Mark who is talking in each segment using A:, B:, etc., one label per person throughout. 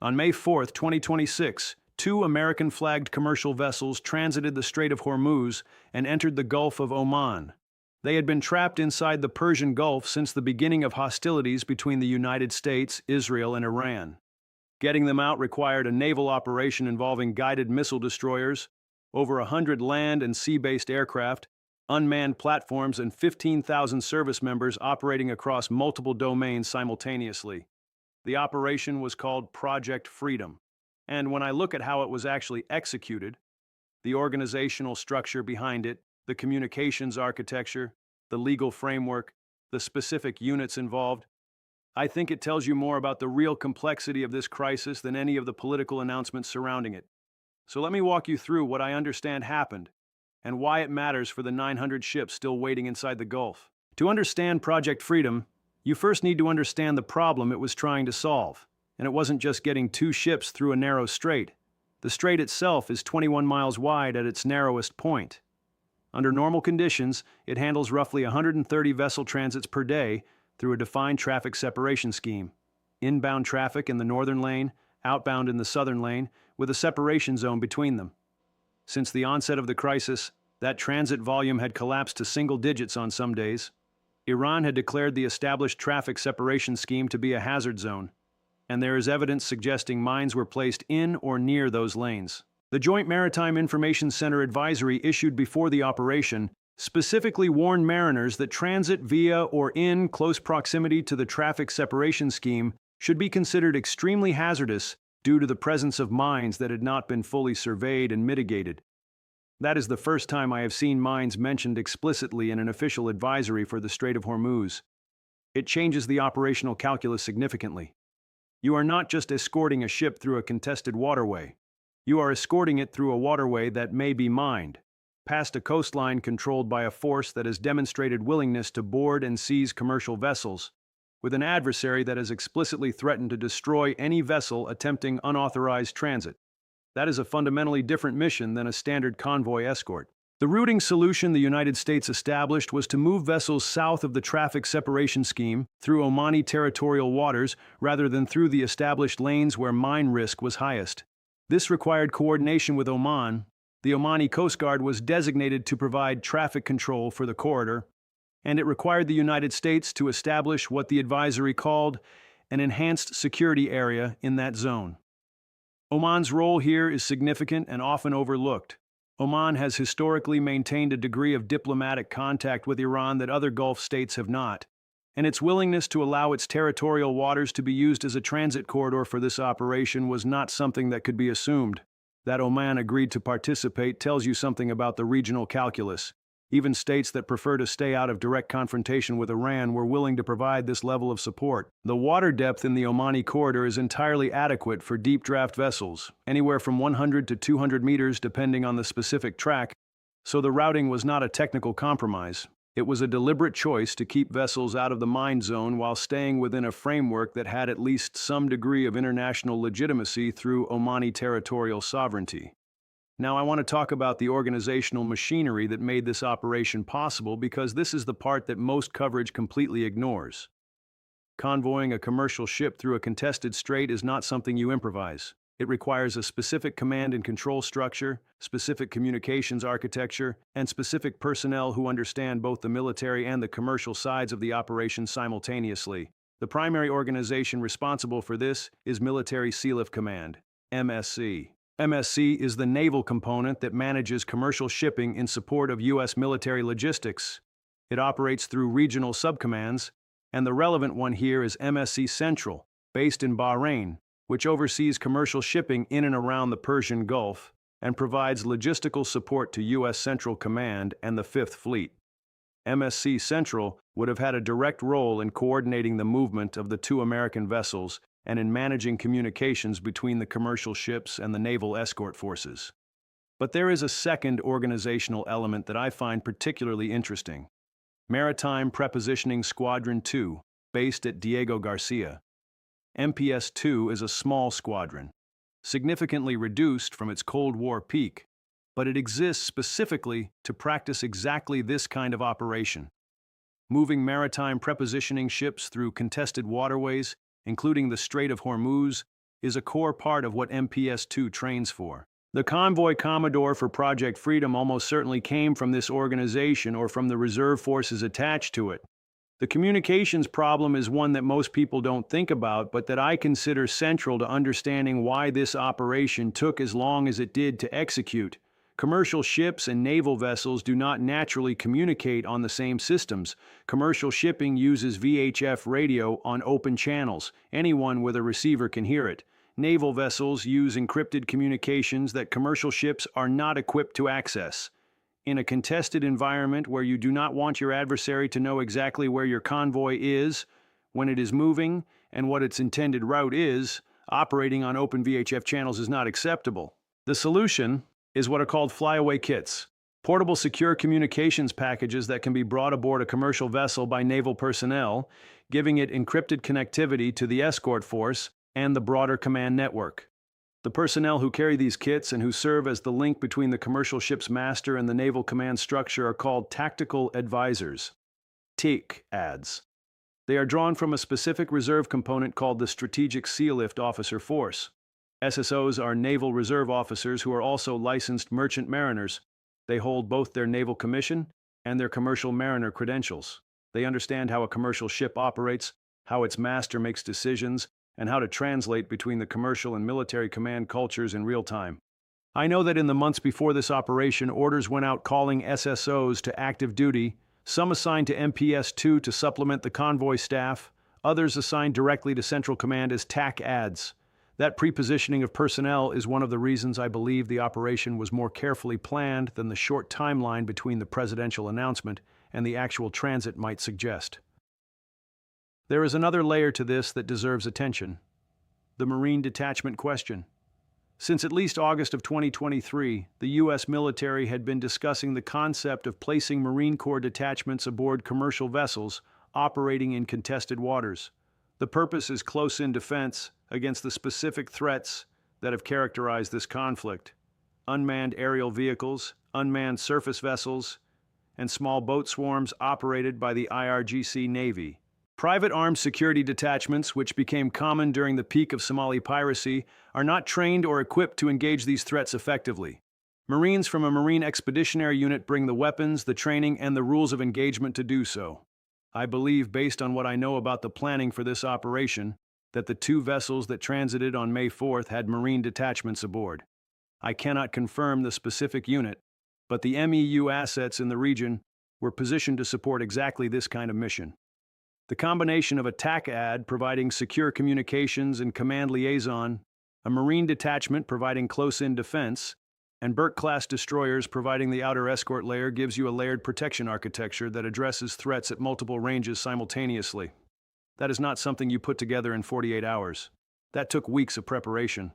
A: On May 4, 2026, two American-flagged commercial vessels transited the Strait of Hormuz and entered the Gulf of Oman. They had been trapped inside the Persian Gulf since the beginning of hostilities between the United States, Israel, and Iran. Getting them out required a naval operation involving guided missile destroyers, over 100 land and sea-based aircraft, unmanned platforms, and 15,000 service members operating across multiple domains simultaneously. The operation was called Project Freedom, and when I look at how it was actually executed, the organizational structure behind it, the communications architecture, the legal framework, the specific units involved, I think it tells you more about the real complexity of this crisis than any of the political announcements surrounding it. So let me walk you through what I understand happened and why it matters for the 900 ships still waiting inside the Gulf. To understand Project Freedom, you first need to understand the problem it was trying to solve. And it wasn't just getting two ships through a narrow strait. The strait itself is 21 miles wide at its narrowest point. Under normal conditions, it handles roughly 130 vessel transits per day through a defined traffic separation scheme. Inbound traffic in the northern lane, outbound in the southern lane, with a separation zone between them. Since the onset of the crisis, that transit volume had collapsed to single digits on some days. Iran had declared the established traffic separation scheme to be a hazard zone, and there is evidence suggesting mines were placed in or near those lanes. The Joint Maritime Information Center advisory issued before the operation specifically warned mariners that transit via or in close proximity to the traffic separation scheme should be considered extremely hazardous due to the presence of mines that had not been fully surveyed and mitigated. That is the first time I have seen mines mentioned explicitly in an official advisory for the Strait of Hormuz. It changes the operational calculus significantly. You are not just escorting a ship through a contested waterway. You are escorting it through a waterway that may be mined, past a coastline controlled by a force that has demonstrated willingness to board and seize commercial vessels, with an adversary that has explicitly threatened to destroy any vessel attempting unauthorized transit. That is a fundamentally different mission than a standard convoy escort. The routing solution the United States established was to move vessels south of the traffic separation scheme through Omani territorial waters rather than through the established lanes where mine risk was highest. This required coordination with Oman. The Omani Coast Guard was designated to provide traffic control for the corridor, and it required the United States to establish what the advisory called an enhanced security area in that zone. Oman's role here is significant and often overlooked. Oman has historically maintained a degree of diplomatic contact with Iran that other Gulf states have not, and its willingness to allow its territorial waters to be used as a transit corridor for this operation was not something that could be assumed. That Oman agreed to participate tells you something about the regional calculus. Even states that prefer to stay out of direct confrontation with Iran were willing to provide this level of support. The water depth in the Omani corridor is entirely adequate for deep draft vessels, anywhere from 100 to 200 meters depending on the specific track, so the routing was not a technical compromise. It was a deliberate choice to keep vessels out of the mine zone while staying within a framework that had at least some degree of international legitimacy through Omani territorial sovereignty. Now I want to talk about the organizational machinery that made this operation possible because this is the part that most coverage completely ignores. Convoying a commercial ship through a contested strait is not something you improvise. It requires a specific command and control structure, specific communications architecture, and specific personnel who understand both the military and the commercial sides of the operation simultaneously. The primary organization responsible for this is Military Sealift Command, MSC. MSC is the naval component that manages commercial shipping in support of U.S. military logistics. It operates through regional subcommands, and the relevant one here is MSC Central, based in Bahrain, which oversees commercial shipping in and around the Persian Gulf and provides logistical support to U.S. Central Command and the Fifth Fleet. MSC Central would have had a direct role in coordinating the movement of the two American vessels and in managing communications between the commercial ships and the naval escort forces. But there is a second organizational element that I find particularly interesting. Maritime Prepositioning Squadron 2, based at Diego Garcia. MPS-2 is a small squadron, significantly reduced from its Cold War peak, but it exists specifically to practice exactly this kind of operation. Moving maritime prepositioning ships through contested waterways, including the Strait of Hormuz, is a core part of what MPS-2 trains for. The convoy commodore for Project Freedom almost certainly came from this organization or from the reserve forces attached to it. The communications problem is one that most people don't think about, but that I consider central to understanding why this operation took as long as it did to execute. Commercial ships and naval vessels do not naturally communicate on the same systems. Commercial shipping uses VHF radio on open channels. Anyone with a receiver can hear it. Naval vessels use encrypted communications that commercial ships are not equipped to access. In a contested environment where you do not want your adversary to know exactly where your convoy is, when it is moving, and what its intended route is, operating on open VHF channels is not acceptable. The solution is what are called flyaway kits, portable secure communications packages that can be brought aboard a commercial vessel by naval personnel, giving it encrypted connectivity to the escort force and the broader command network. The personnel who carry these kits and who serve as the link between the commercial ship's master and the naval command structure are called tactical advisors, TAADs. They are drawn from a specific reserve component called the Strategic Sealift Officer Force. SSOs are naval reserve officers who are also licensed merchant mariners. They hold both their naval commission and their commercial mariner credentials. They understand how a commercial ship operates, how its master makes decisions, and how to translate between the commercial and military command cultures in real time. I know that in the months before this operation, orders went out calling SSOs to active duty, some assigned to MPS-2 to supplement the convoy staff, others assigned directly to Central Command as TAADs. That prepositioning of personnel is one of the reasons I believe the operation was more carefully planned than the short timeline between the presidential announcement and the actual transit might suggest. There is another layer to this that deserves attention: the Marine detachment question. Since at least August of 2023, the U.S. military had been discussing the concept of placing Marine Corps detachments aboard commercial vessels operating in contested waters. The purpose is close-in defense against the specific threats that have characterized this conflict: unmanned aerial vehicles, unmanned surface vessels, and small boat swarms operated by the IRGC Navy. Private armed security detachments, which became common during the peak of Somali piracy, are not trained or equipped to engage these threats effectively. Marines from a Marine Expeditionary Unit bring the weapons, the training, and the rules of engagement to do so. I believe, based on what I know about the planning for this operation, that the two vessels that transited on May 4th had Marine detachments aboard. I cannot confirm the specific unit, but the MEU assets in the region were positioned to support exactly this kind of mission. The combination of a TAAD providing secure communications and command liaison, a Marine detachment providing close-in defense, and Burke-class destroyers providing the outer escort layer gives you a layered protection architecture that addresses threats at multiple ranges simultaneously. That is not something you put together in 48 hours. That took weeks of preparation.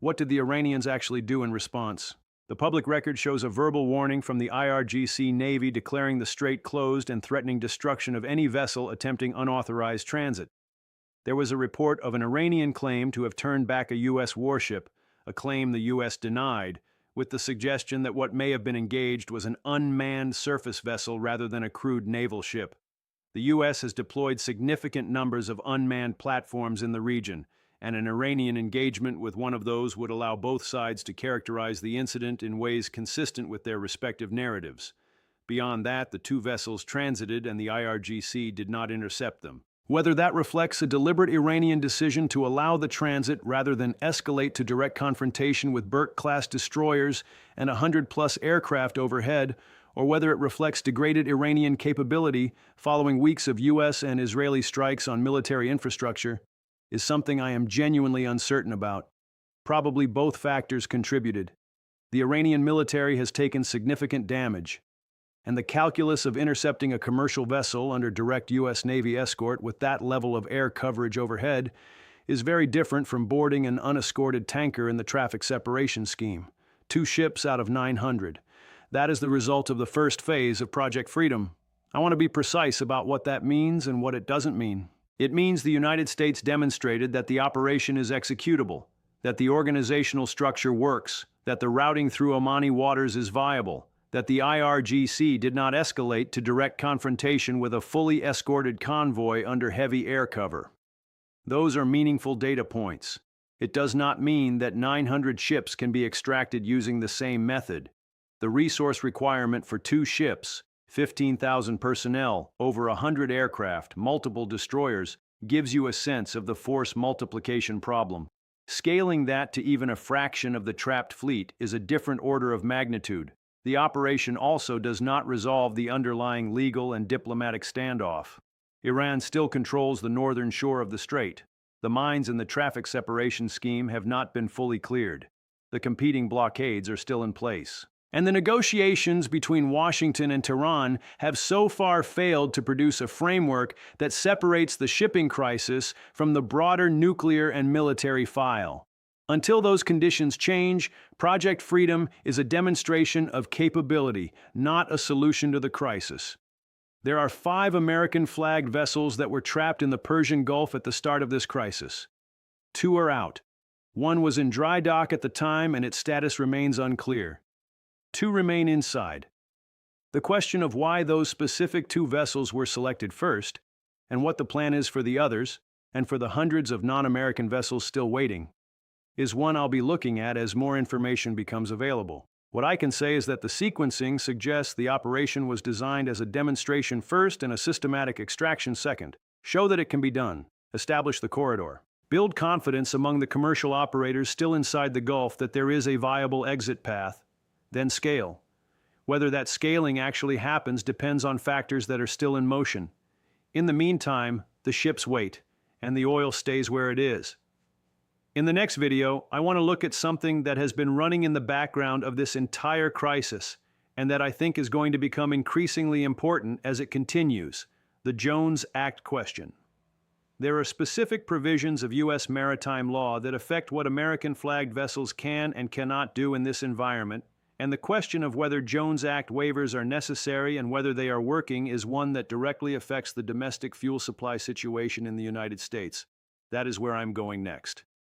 A: What did the Iranians actually do in response? The public record shows a verbal warning from the IRGC Navy declaring the strait closed and threatening destruction of any vessel attempting unauthorized transit. There was a report of an Iranian claim to have turned back a U.S. warship, a claim the U.S. denied, with the suggestion that what may have been engaged was an unmanned surface vessel rather than a crewed naval ship. The U.S. has deployed significant numbers of unmanned platforms in the region, and an Iranian engagement with one of those would allow both sides to characterize the incident in ways consistent with their respective narratives. Beyond that, the two vessels transited and the IRGC did not intercept them. Whether that reflects a deliberate Iranian decision to allow the transit rather than escalate to direct confrontation with Burke-class destroyers and 100-plus aircraft overhead, or whether it reflects degraded Iranian capability following weeks of U.S. and Israeli strikes on military infrastructure, is something I am genuinely uncertain about. Probably both factors contributed. The Iranian military has taken significant damage, and the calculus of intercepting a commercial vessel under direct U.S. Navy escort with that level of air coverage overhead is very different from boarding an unescorted tanker in the traffic separation scheme. 2 ships out of 900. That is the result of the first phase of Project Freedom. I want to be precise about what that means and what it doesn't mean. It means the United States demonstrated that the operation is executable, that the organizational structure works, that the routing through Omani waters is viable, that the IRGC did not escalate to direct confrontation with a fully escorted convoy under heavy air cover. Those are meaningful data points. It does not mean that 900 ships can be extracted using the same method. The resource requirement for 2 ships, 15,000 personnel, over 100 aircraft, multiple destroyers, gives you a sense of the force multiplication problem. Scaling that to even a fraction of the trapped fleet is a different order of magnitude. The operation also does not resolve the underlying legal and diplomatic standoff. Iran still controls the northern shore of the strait. The mines in the traffic separation scheme have not been fully cleared. The competing blockades are still in place. And the negotiations between Washington and Tehran have so far failed to produce a framework that separates the shipping crisis from the broader nuclear and military file. Until those conditions change, Project Freedom is a demonstration of capability, not a solution to the crisis. There are 5 American-flagged vessels that were trapped in the Persian Gulf at the start of this crisis. 2 are out. 1 was in dry dock at the time and its status remains unclear. 2 remain inside. The question of why those specific 2 vessels were selected first, and what the plan is for the others, and for the hundreds of non-American vessels still waiting, is one I'll be looking at as more information becomes available. What I can say is that the sequencing suggests the operation was designed as a demonstration first and a systematic extraction second. Show that it can be done. Establish the corridor. Build confidence among the commercial operators still inside the Gulf that there is a viable exit path. Then scale. Whether that scaling actually happens depends on factors that are still in motion. In the meantime, the ships wait, and the oil stays where it is. In the next video, I want to look at something that has been running in the background of this entire crisis, and that I think is going to become increasingly important as it continues: the Jones Act question. There are specific provisions of U.S. maritime law that affect what American-flagged vessels can and cannot do in this environment, and the question of whether Jones Act waivers are necessary and whether they are working is one that directly affects the domestic fuel supply situation in the United States. That is where I'm going next.